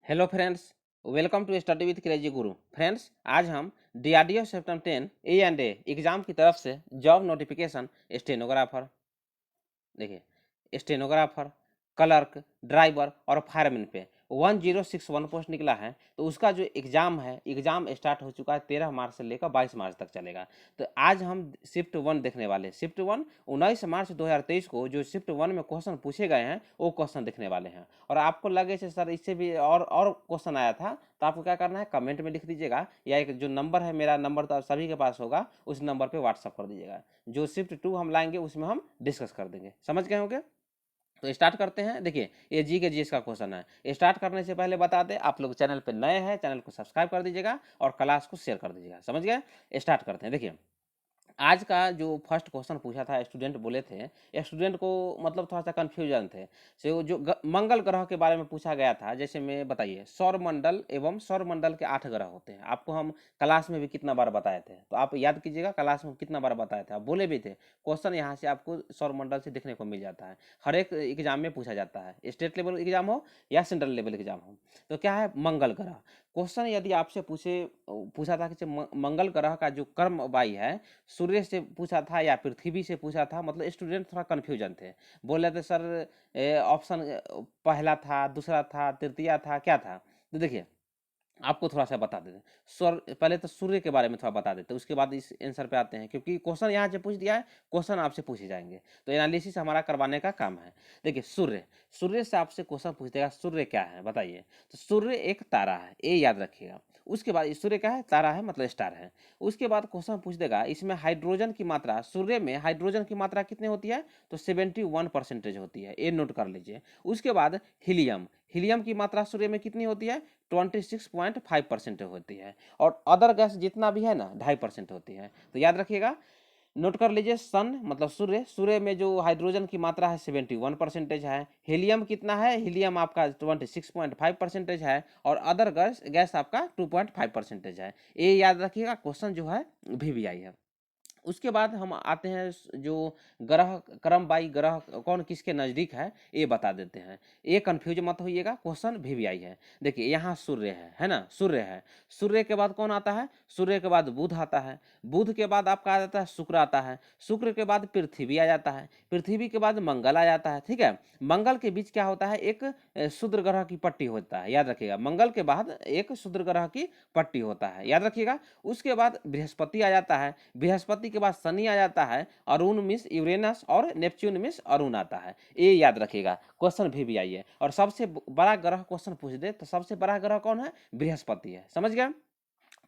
Hello friends, welcome to study with crazy guru. Friends, आज हम DRDO September 10 ए exam की तरफ से जॉब नोटिफिकेशन स्टेनोग्राफर, देखिए स्टेनोग्राफर, क्लर्क, ड्राइवर और फायरमैन पे 1061 पोस्ट निकला है। तो उसका जो एग्ज़ाम है, एग्ज़ाम स्टार्ट हो चुका है 13 मार्च से लेकर 22 मार्च तक चलेगा। तो आज हम शिफ्ट 1 देखने वाले हैं। शिफ्ट 1 19 मार्च 2023 को जो शिफ्ट 1 में क्वेश्चन पूछे गए हैं वो क्वेश्चन देखने वाले हैं। और आपको लगे से सर इससे भी और क्वेश्चन आया था, तो आपको क्या करना है, कमेंट में लिख दीजिएगा, या एक जो नंबर है, मेरा नंबर तो आप सभी के पास होगा, उस नंबर पर व्हाट्सअप कर दीजिएगा। जो शिफ्ट 2 हम लाएंगे उसमें हम डिस्कस कर देंगे। समझ गए होंगे? तो स्टार्ट करते हैं। देखिए, ये जी के जीएस का क्वेश्चन है। स्टार्ट करने से पहले बता दें, आप लोग चैनल पे नए हैं, चैनल को सब्सक्राइब कर दीजिएगा और क्लास को शेयर कर दीजिएगा। समझ गए? स्टार्ट करते हैं। देखिए, आज का जो फर्स्ट क्वेश्चन पूछा था, स्टूडेंट बोले थे, स्टूडेंट को मतलब थोड़ा सा कन्फ्यूजन थे। से वो जो मंगल ग्रह के बारे में पूछा गया था, जैसे में बताइए, सौर मंडल एवं सौर मंडल के 8 ग्रह होते हैं। आपको हम क्लास में भी कितना बार बताए थे, तो आप याद कीजिएगा, क्लास में कितना बार बताए थे, आप बोले भी थे। क्वेश्चन यहाँ से आपको सौर मंडल से देखने को मिल जाता है, हर एक एग्जाम में पूछा जाता है, स्टेट लेवल एग्जाम हो या सेंट्रल लेवल एग्जाम हो। तो क्या है मंगल ग्रह? क्वेश्चन यदि आपसे पूछा था कि मंगल ग्रह का जो कर्म वायु है, सूर्य से पूछा था या पृथ्वी से पूछा था, मतलब स्टूडेंट थोड़ा कन्फ्यूजन थे। बोल रहे थे सर ऑप्शन पहला था, दूसरा था, तृतीया था, क्या था। तो देखिए, आपको थोड़ा सा बता देते हैं। सौर, पहले तो सूर्य के बारे में थोड़ा बता देते हैं, उसके बाद इस आंसर पे आते हैं, क्योंकि क्वेश्चन यहाँ से पूछ दिया है, क्वेश्चन आपसे पूछे जाएंगे, तो एनालिसिस हमारा करवाने का काम है। देखिए, सूर्य, सूर्य से आपसे क्वेश्चन पूछ देगा, सूर्य क्या है बताइए। तो सूर्य एक तारा है, ये याद रखिएगा। उसके बाद सूर्य क्या है? तारा है, मतलब स्टार है। उसके बाद क्वेश्चन पूछ देगा, इसमें हाइड्रोजन की मात्रा, सूर्य में हाइड्रोजन की मात्रा कितनी होती है? तो 71% होती है, ये नोट कर लीजिए। उसके बाद हीलियम, हीलियम की मात्रा सूर्य में कितनी होती है? 26.5% होती है। और अदर गैस जितना भी है ना, 2.5% होती है। तो याद रखिएगा, नोट कर लीजिए। सन मतलब सूर्य, सूर्य में जो हाइड्रोजन की मात्रा है 71% है। हीलियम कितना है? हीलियम आपका 26.5% है। और अदर गैस गैस आपका 2.5% है। ये याद रखिएगा, क्वेश्चन जो है VVI है। उसके बाद हम आते हैं, जो ग्रह क्रम बाई ग्रह कौन किसके नज़दीक है, ये बता देते हैं। ये कंफ्यूज मत होइएगा, क्वेश्चन VVI है। देखिए, यहाँ सूर्य है ना, सूर्य है। सूर्य के बाद कौन आता है? सूर्य के बाद बुध आता है। बुध के बाद आपका आ जाता है शुक्र आता है। शुक्र के बाद पृथ्वी आ जाता है। पृथ्वी के बाद मंगल आ जाता है। ठीक है, मंगल के बीच क्या होता है? एक क्षुद्र ग्रह की पट्टी होता है, याद रखिएगा। मंगल के बाद एक क्षुद्र ग्रह की पट्टी होता है, याद रखिएगा। उसके बाद बृहस्पति आ जाता है। बृहस्पति के बाद शनि आ जाता है। अरुण मिस यूरेनस और नेपच्यून मिस अरुण आता है। ये याद रखिएगा, क्वेश्चन VVI है। और सबसे बड़ा ग्रह क्वेश्चन पूछ दे तो सबसे बड़ा ग्रह कौन है? बृहस्पति है। समझ गए?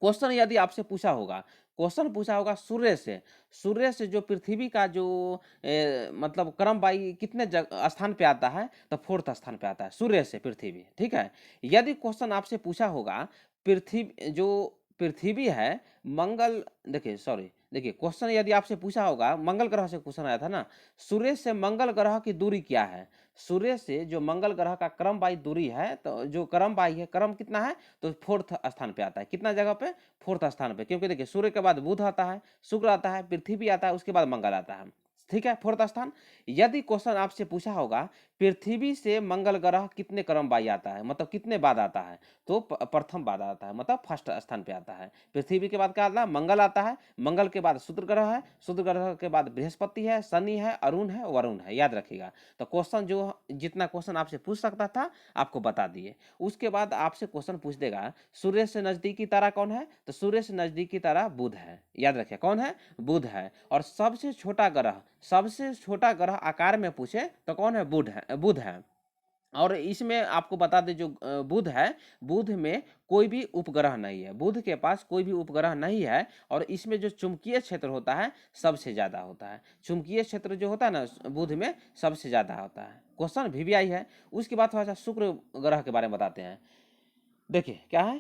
क्वेश्चन यदि आपसे पूछा होगा, क्वेश्चन पूछा होगा सूर्य से, सूर्य से जो पृथ्वी का जो मतलब क्रम बाई कितने स्थान पे आता है, तो 4th स्थान पे आता है सूर्य से पृथ्वी। ठीक है, यदि क्वेश्चन आपसे पूछा होगा, पृथ्वी जो पृथ्वी है, मंगल, देखिए सॉरी, देखिए क्वेश्चन यदि आपसे पूछा होगा, मंगल ग्रह से क्वेश्चन आया था ना, सूर्य से मंगल ग्रह की दूरी क्या है? सूर्य से जो मंगल ग्रह का क्रम बाई दूरी है, तो जो क्रम बाई है, क्रम कितना है? तो 4th स्थान पे आता है। कितना जगह पे? 4th स्थान पे, क्योंकि देखिए सूर्य के बाद बुध आता है, शुक्र आता है, पृथ्वी आता है, उसके बाद मंगल आता है। ठीक है, 4th स्थान। यदि क्वेश्चन आपसे पूछा होगा, पृथ्वी से मंगल ग्रह कितने क्रम बाई आता है, मतलब कितने बाद आता है, तो प्रथम बाद आता है, मतलब फर्स्ट स्थान पे आता है। पृथ्वी के बाद क्या आता है? मंगल आता है। मंगल के बाद शुक्र ग्रह है। शुक्र ग्रह के बाद बृहस्पति है, शनि है, अरुण है, वरुण है, याद रखिएगा। तो क्वेश्चन जो जितना क्वेश्चन आपसे पूछ सकता था, आपको बता दिए। उसके बाद आपसे क्वेश्चन पूछ देगा, सूर्य से नजदीकी तारा कौन है? तो सूर्य से नजदीकी तारा बुध है, याद रखिए। कौन है? बुध है। और सबसे छोटा ग्रह, सबसे छोटा ग्रह आकार में पूछे तो कौन है? बुध है, बुध है। और इसमें आपको बता दें, जो बुध है, बुध में कोई भी उपग्रह नहीं है, बुध के पास कोई भी उपग्रह नहीं है। और इसमें जो चुंबकीय क्षेत्र होता है, सबसे ज़्यादा होता है। चुंबकीय क्षेत्र जो होता है ना, बुध में सबसे ज़्यादा होता है। क्वेश्चन VVI है। उसके बाद थोड़ा सा शुक्र ग्रह के बारे में बताते हैं। देखिए, क्या है?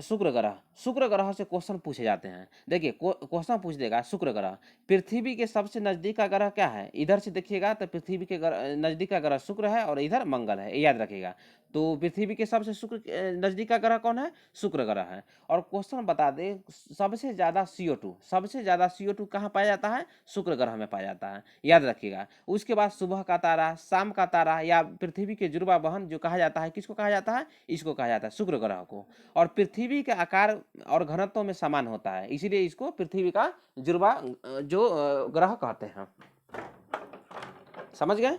शुक्र ग्रह, शुक्र ग्रह से क्वेश्चन पूछे जाते हैं। देखिए, क्वेश्चन पूछ देगा, शुक्र ग्रह पृथ्वी के सबसे नजदीक का ग्रह क्या है? इधर से देखिएगा तो पृथ्वी के नजदीक का ग्रह शुक्र है, और इधर मंगल है, ये याद रखिएगा। तो पृथ्वी के सबसे नजदीक का ग्रह कौन है? शुक्र ग्रह है। और क्वेश्चन बता दे, सबसे ज्यादा CO2 कहाँ पाया जाता है? शुक्र ग्रह में पाया जाता है, याद रखिएगा। उसके बाद सुबह का तारा, शाम का तारा या पृथ्वी के जुड़वा बहन जो कहा जाता है, किसको कहा जाता है? इसको कहा जाता है शुक्र ग्रह को। और पृथ्वी के आकार और घनत्व में समान होता है, इसीलिए इसको पृथ्वी का जुड़वा ग्रह कहते हैं। समझ गए?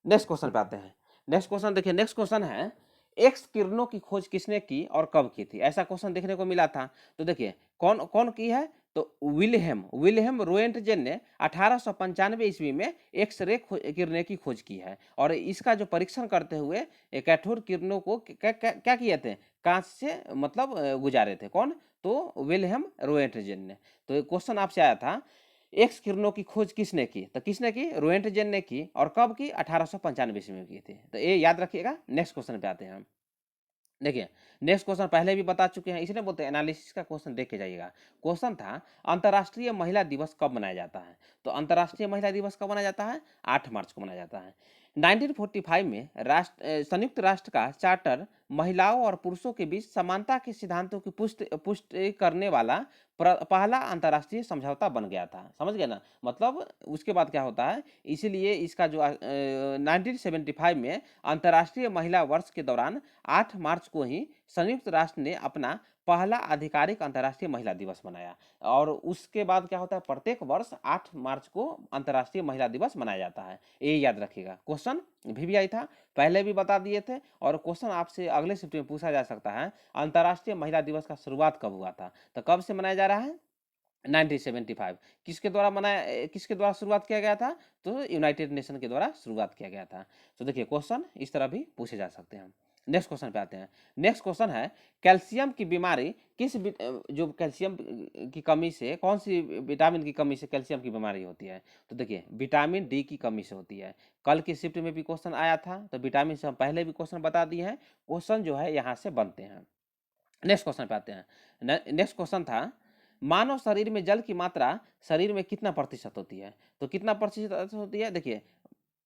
नेक्स्ट क्वेश्चन पे आते हैं। नेक्स्ट क्वेश्चन देखिए, नेक्स्ट क्वेश्चन है एक्स किरणों की खोज किसने की और कब की थी? ऐसा क्वेश्चन देखने को मिला था। तो देखिए कौन कौन की है? तो विलियम रोएंटजेन ने 1895 ईस्वी में एक्स-रे किरणें की खोज की है। और इसका जो परीक्षण करते हुए कैथोड किरणों को क्या किए थे? कांच से मतलब गुजारे थे। कौन? तो विलियम रोएंटजेन ने। तो क्वेश्चन आपसे आया था एक्स किरणों की खोज किसने की? तो किसने की? रोएंटजेन ने की। और कब की? 1895 ईस्वी में की थी। तो ये याद रखिएगा। नेक्स्ट क्वेश्चन पे आते हैं हम। देखिए नेक्स्ट क्वेश्चन पहले भी बता चुके हैं, इसलिए बोलते हैं एनालिसिस का क्वेश्चन देख के जाइएगा। क्वेश्चन था अंतर्राष्ट्रीय महिला दिवस कब मनाया जाता है? तो अंतर्राष्ट्रीय महिला दिवस कब मनाया जाता है? 8 मार्च को मनाया जाता है। 1945 में संयुक्त राष्ट्र का चार्टर महिलाओं और पुरुषों के बीच समानता के सिद्धांतों की पुष्टि करने वाला पहला अंतर्राष्ट्रीय समझौता बन गया था। समझ गए ना? मतलब उसके बाद क्या होता है, इसीलिए इसका जो 1975 में अंतर्राष्ट्रीय महिला वर्ष के दौरान 8 मार्च को ही संयुक्त राष्ट्र ने अपना पहला आधिकारिक अंतर्राष्ट्रीय महिला दिवस मनाया। और उसके बाद क्या होता है, प्रत्येक वर्ष 8 मार्च को अंतर्राष्ट्रीय महिला दिवस मनाया जाता है। ये याद रखिएगा। क्वेश्चन भी आई था, पहले भी बता दिए थे। और क्वेश्चन आपसे अगले शिफ्ट में पूछा जा सकता है अंतर्राष्ट्रीय महिला दिवस का शुरुआत कब हुआ था? तो कब से मनाया जा रहा है? 1975। किसके द्वारा शुरुआत किया गया था? तो यूनाइटेड नेशन के द्वारा शुरुआत किया गया था। तो देखिए क्वेश्चन इस तरह भी पूछे जा सकते हैं। नेक्स्ट क्वेश्चन पे आते हैं। नेक्स्ट क्वेश्चन है कैल्शियम की बीमारी जो कैल्शियम की कमी से, कौन सी विटामिन की कमी से कैल्शियम की बीमारी होती है? तो देखिए विटामिन डी की कमी से होती है। कल की शिफ्ट में भी क्वेश्चन आया था, तो विटामिन से हम पहले भी क्वेश्चन बता दिए हैं। क्वेश्चन जो है यहाँ से बनते हैं। नेक्स्ट क्वेश्चन पे आते हैं। नेक्स्ट क्वेश्चन था मानव शरीर में जल की मात्रा शरीर में कितना प्रतिशत होती है? तो कितना प्रतिशत होती है? देखिए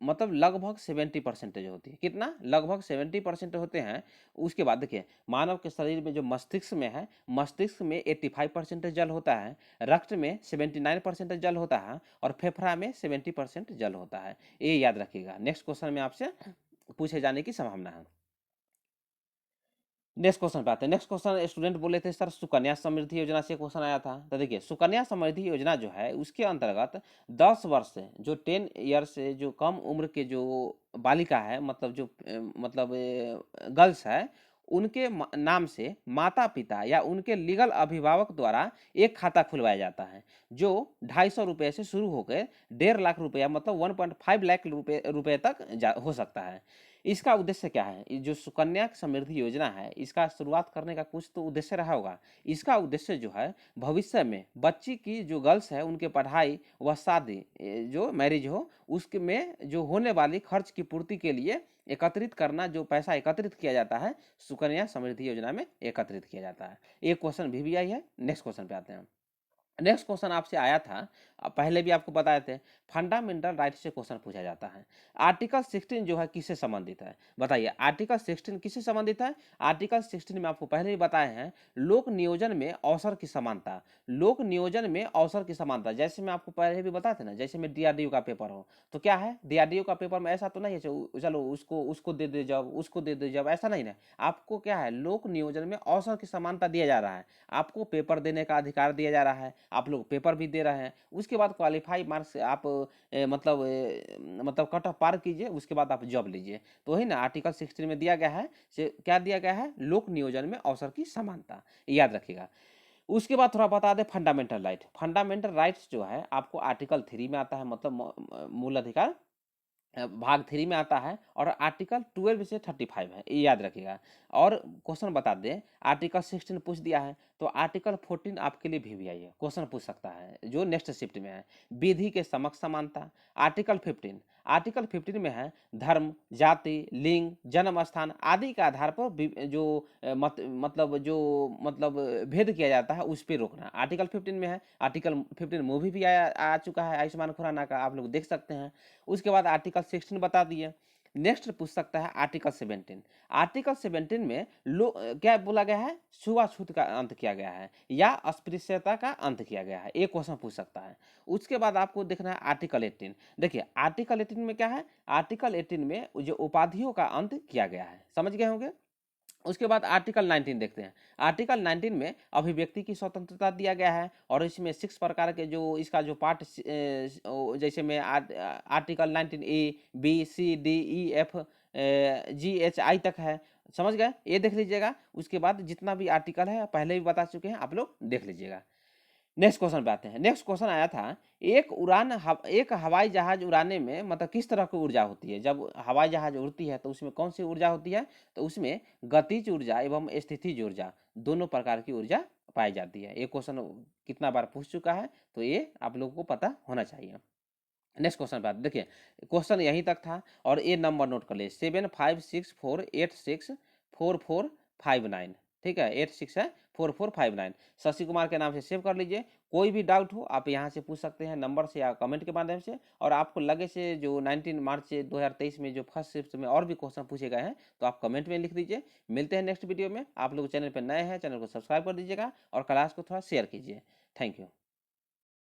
मतलब लगभग 70% होती है। कितना? लगभग 70% होते हैं। उसके बाद देखिए मानव के शरीर में जो मस्तिष्क में है, मस्तिष्क में 85% जल होता है, रक्त में 79% जल होता है और फेफड़ा में 70% जल होता है। ये याद रखिएगा, नेक्स्ट क्वेश्चन में आपसे पूछे जाने की संभावना है। नेक्स्ट क्वेश्चन पे आते हैं। नेक्स्ट क्वेश्चन स्टूडेंट बोले थे सर सुकन्या समृद्धि योजना से क्वेश्चन आया था। तो देखिए सुकन्या समृद्धि योजना जो है उसके अंतर्गत 10 वर्ष से जो 10 ईयर से जो कम उम्र के जो बालिका है, मतलब जो मतलब गर्ल्स है, उनके नाम से माता पिता या उनके लीगल अभिभावक द्वारा एक खाता खुलवाया जाता है जो 250 रुपये से शुरू होकर 1.5 लाख रुपया मतलब 1.5 लाख रुपये तक हो सकता है। इसका उद्देश्य क्या है? ये जो सुकन्या समृद्धि योजना है, इसका शुरुआत करने का कुछ तो उद्देश्य रहा होगा। इसका उद्देश्य जो है भविष्य में बच्ची की जो गर्ल्स है उनके पढ़ाई व शादी जो मैरिज हो उसके में जो होने वाली खर्च की पूर्ति के लिए एकत्रित करना, जो पैसा एकत्रित किया जाता है सुकन्या समृद्धि योजना में एकत्रित किया जाता है। एक क्वेश्चन भी आई है। नेक्स्ट क्वेश्चन पे आते हैं। नेक्स्ट क्वेश्चन आपसे आया था, पहले भी आपको बताए थे, फंडामेंटल राइट से क्वेश्चन पूछा जाता है। आर्टिकल 16 जो है किससे संबंधित है? बताइए आर्टिकल 16 किससे संबंधित है? आर्टिकल 16 में आपको पहले ही बताए हैं लोक नियोजन में अवसर की समानता। लोक नियोजन में अवसर की समानता, जैसे मैं आपको पहले भी बताए थे ना, जैसे में DRDO का पेपर हो तो क्या है, DRDO का पेपर में ऐसा तो नहीं है चलो उसको उसको दे दे जॉब, उसको दे दे जॉब, ऐसा नहीं ना। आपको क्या है, लोक नियोजन में अवसर की समानता दिया जा रहा है। आपको पेपर देने का अधिकार दिया जा रहा है, आप लोग पेपर भी दे रहे हैं। उसके बाद क्वालिफाई मार्क्स आप मतलब कट ऑफ पार कीजिए, उसके बाद आप जॉब लीजिए। तो वही ना आर्टिकल 16 में दिया गया है, से क्या दिया गया है? लोक नियोजन में अवसर की समानता, याद रखिएगा। उसके बाद थोड़ा बता दें फंडामेंटल राइट। फंडामेंटल राइट्स जो है आपको आर्टिकल 3 में आता है, मतलब मूल अधिकार भाग 3 में आता है। और आर्टिकल 12 से 35 है, ये याद रखिएगा। और क्वेश्चन बता दें, आर्टिकल 16 पूछ दिया है तो आर्टिकल 14 आपके लिए VVI है, क्वेश्चन पूछ सकता है जो नेक्स्ट शिफ्ट में है। विधि के समक्ष समानता, आर्टिकल 15 में है धर्म, जाति, लिंग, जन्म स्थान आदि के आधार पर जो मतलब भेद किया जाता है उस पर रोकना, आर्टिकल 15 में है। आर्टिकल 15 मूवी भी आ चुका है आयुष्मान खुराना का, आप लोग देख सकते हैं। उसके बाद आर्टिकल 16 बता दिए। नेक्स्ट पूछ सकता है आर्टिकल 17। आर्टिकल 17 में क्या बोला गया है, छुआछूत का अंत किया गया है या अस्पृश्यता का अंत किया गया है, एक क्वेश्चन पूछ सकता है। उसके बाद आपको देखना है आर्टिकल 18। देखिए आर्टिकल 18 में क्या है, आर्टिकल 18 में जो उपाधियों का अंत किया गया है, समझ गए होंगे। उसके बाद आर्टिकल 19 देखते हैं। आर्टिकल 19 में अभिव्यक्ति की स्वतंत्रता दिया गया है और इसमें 6 प्रकार के जो इसका जो पार्ट जैसे में article 19 A B C D E F G H I तक है, समझ गए, ये देख लीजिएगा। उसके बाद जितना भी आर्टिकल है पहले भी बता चुके हैं, आप लोग देख लीजिएगा। नेक्स्ट क्वेश्चन पे आते हैं। नेक्स्ट क्वेश्चन आया था, एक हवाई जहाज उड़ाने में मतलब किस तरह की ऊर्जा होती है। जब हवाई जहाज उड़ती है तो उसमें कौन सी ऊर्जा होती है, तो उसमें गतिज ऊर्जा एवं स्थितिज ऊर्जा दोनों प्रकार की ऊर्जा पाई जाती है। ये क्वेश्चन कितना बार पूछ चुका है, तो ये आप लोगों को पता होना चाहिए। नेक्स्ट क्वेश्चन बात देखिए, क्वेश्चन यहीं तक था और ये नंबर नोट कर लिए 7564864459, ठीक है, 86 है 4459। शशि कुमार के नाम से सेव कर लीजिए। कोई भी डाउट हो आप यहाँ से पूछ सकते हैं नंबर से या कमेंट के माध्यम से। और आपको लगे से जो 19 मार्च 2023 में जो फर्स्ट शिफ्ट में और भी क्वेश्चन पूछे गए हैं तो आप कमेंट में लिख दीजिए। मिलते हैं नेक्स्ट वीडियो में। आप लोग चैनल पर नए हैं, चैनल को सब्सक्राइब कर दीजिएगा और क्लास को थोड़ा शेयर कीजिए। Thank you.